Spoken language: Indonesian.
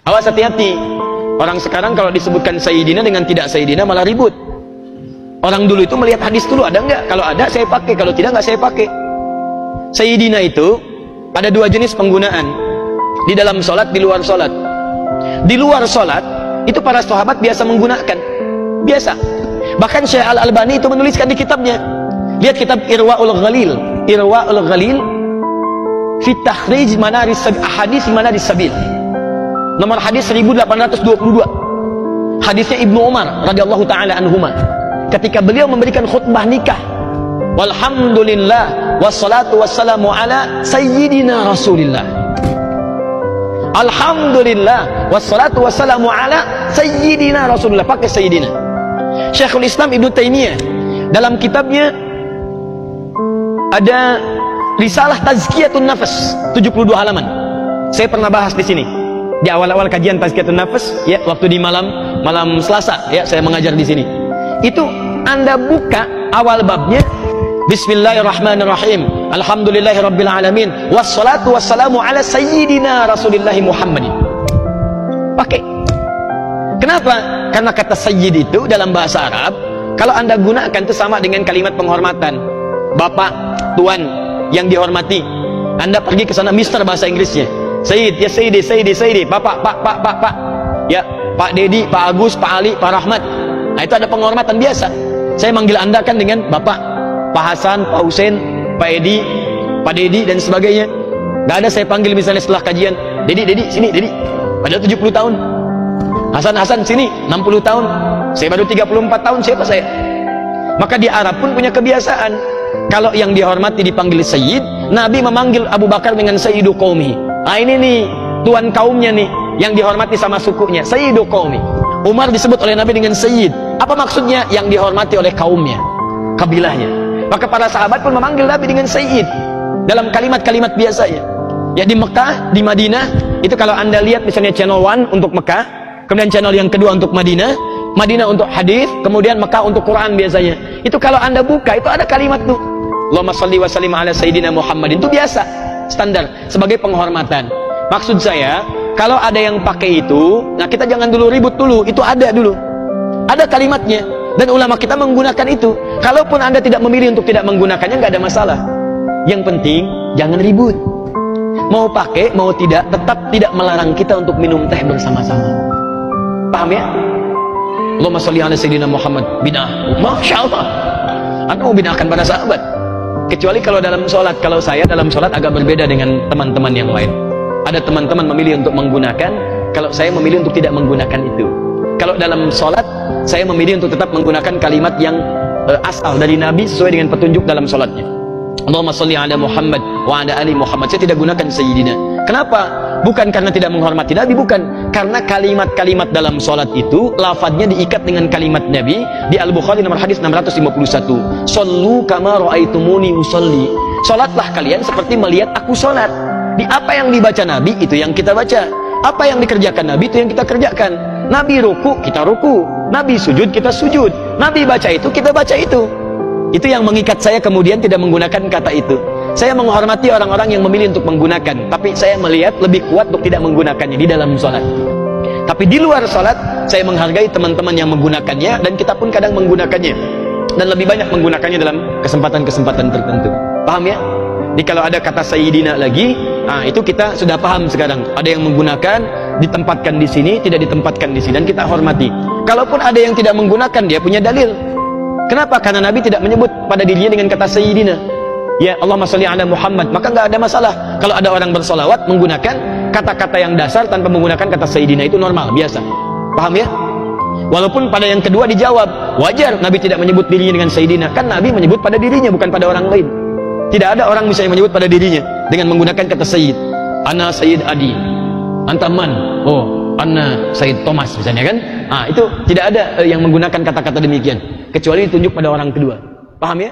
Awas, hati-hati. Orang sekarang kalau disebutkan Sayyidina dengan tidak Sayyidina malah ribut. Orang dulu itu melihat hadis dulu, ada enggak? Kalau ada saya pakai, kalau tidak enggak saya pakai. Sayyidina itu ada dua jenis penggunaan. Di dalam sholat, di luar sholat. Di luar sholat itu para sahabat biasa menggunakan, biasa. Bahkan Syekh Al-Albani itu menuliskan di kitabnya. Lihat kitab Irwaul Ghalil, Irwaul Ghalil fi takhrij manaris ahadits manaris sabil. Nomor hadis 1822. Hadisnya Ibnu Umar radhiyallahu taala anhuma. Ketika beliau memberikan khutbah nikah. Walhamdulillah wassalatu wassalamu ala sayyidina Rasulillah. Alhamdulillah wassalatu wassalamu ala sayyidina Rasulullah, pakai sayyidina. Syekhul Islam Ibnu Taimiyah dalam kitabnya ada risalah Tazkiyatun Nafas 72 halaman. Saya pernah bahas di sini di awal-awal kajian Tazkiyatun Nafas, ya, waktu di malam Selasa, ya, saya mengajar di sini. Itu Anda buka awal babnya, Bismillahirrahmanirrahim, Alhamdulillahirabbil alamin, wassalatu wassalamu ala sayyidina Rasulillahi Muhammadin. Pakai. Kenapa? Karena kata sayyid itu dalam bahasa Arab, kalau Anda gunakan itu sama dengan kalimat penghormatan. Bapak, tuan yang dihormati. Anda pergi ke sana, Mister bahasa Inggrisnya. Sayyid, ya Sayyidi, Sayyidi, Sayyidi. Bapak, Pak. Ya, Pak Dedi, Pak Agus, Pak Ali, Pak Rahmat. Nah, itu ada penghormatan biasa. Saya manggil Anda kan dengan Bapak, Pak Hasan, Pak Husain, Pak Edi, Pak Dedi dan sebagainya. Gak ada saya panggil misalnya setelah kajian, Dedi, sini, Dedi. Padahal 70 tahun. Hasan, sini, 60 tahun. Saya baru 34 tahun, siapa saya? Maka di Arab pun punya kebiasaan. Kalau yang dihormati dipanggil Sayyid, Nabi memanggil Abu Bakar dengan Sayyidu Qaumi. Nah, ini nih, tuan kaumnya nih, yang dihormati sama sukunya, Sayyidu Qaumi. Umar disebut oleh Nabi dengan Sayyid. Apa maksudnya? Yang dihormati oleh kaumnya, kabilahnya. Maka para sahabat pun memanggil Nabi dengan Sayyid dalam kalimat-kalimat biasanya. Ya, di Mekah, di Madinah, itu kalau Anda lihat misalnya channel 1 untuk Mekah, kemudian channel yang kedua untuk Madinah, Madinah untuk hadis, kemudian Mekah untuk Quran biasanya. Itu kalau Anda buka, itu ada kalimat tuh. Allahumma shalli wa sallim ala sayyidina Muhammadin. Itu biasa, standar, sebagai penghormatan. Maksud saya, kalau ada yang pakai itu, nah kita jangan dulu ribut dulu, itu ada dulu. Ada kalimatnya, dan ulama kita menggunakan itu. Kalaupun Anda tidak memilih untuk tidak menggunakannya, nggak ada masalah. Yang penting, jangan ribut. Mau pakai, mau tidak, tetap tidak melarang kita untuk minum teh bersama-sama. Paham ya? Allahumma sholli ala sayyidina Muhammad. Bid'ah. Masya Allah. Anda mau bid'ahkan para sahabat. Kecuali kalau dalam sholat. Kalau saya dalam sholat agak berbeda dengan teman-teman yang lain. Ada teman-teman memilih untuk menggunakan, kalau saya memilih untuk tidak menggunakan itu. Kalau dalam sholat, saya memilih untuk tetap menggunakan kalimat yang asal dari Nabi sesuai dengan petunjuk dalam sholatnya. Allahumma sholli ala Muhammad wa ala ali Muhammad. Saya tidak gunakan Sayyidina. Kenapa? Bukan karena tidak menghormati Nabi, bukan. Karena kalimat-kalimat dalam sholat itu lafadznya diikat dengan kalimat Nabi. Di Al-Bukhari nomor hadis 651. Shollu kama ra'aitumuni usolli. Sholatlah kalian seperti melihat aku sholat. Di apa yang dibaca Nabi, itu yang kita baca. Apa yang dikerjakan Nabi, itu yang kita kerjakan. Nabi ruku, kita ruku. Nabi sujud, kita sujud. Nabi baca itu, kita baca itu. Itu yang mengikat saya kemudian tidak menggunakan kata itu. Saya menghormati orang-orang yang memilih untuk menggunakan, tapi saya melihat lebih kuat untuk tidak menggunakannya di dalam sholat. Tapi di luar sholat, saya menghargai teman-teman yang menggunakannya, dan kita pun kadang menggunakannya, dan lebih banyak menggunakannya dalam kesempatan-kesempatan tertentu. Paham ya? Jadi kalau ada kata Sayyidina lagi, nah itu kita sudah paham sekarang. Ada yang menggunakan, ditempatkan di sini, tidak ditempatkan di sini, dan kita hormati. Kalaupun ada yang tidak menggunakan, dia punya dalil. Kenapa? Karena Nabi tidak menyebut pada dirinya dengan kata Sayyidina. Ya, Allahumma sholli ala Muhammad. Maka nggak ada masalah. Kalau ada orang bersolawat menggunakan kata-kata yang dasar tanpa menggunakan kata Sayyidina, itu normal, biasa. Paham ya? Walaupun pada yang kedua dijawab, wajar Nabi tidak menyebut dirinya dengan Sayyidina. Kan Nabi menyebut pada dirinya, bukan pada orang lain. Tidak ada orang misalnya menyebut pada dirinya dengan menggunakan kata Sayyid. Ana Sayyid Adi. Anta man? Oh, Ana Sayyid Thomas misalnya kan? Itu tidak ada yang menggunakan kata-kata demikian. Kecuali ditunjuk pada orang kedua. Paham ya?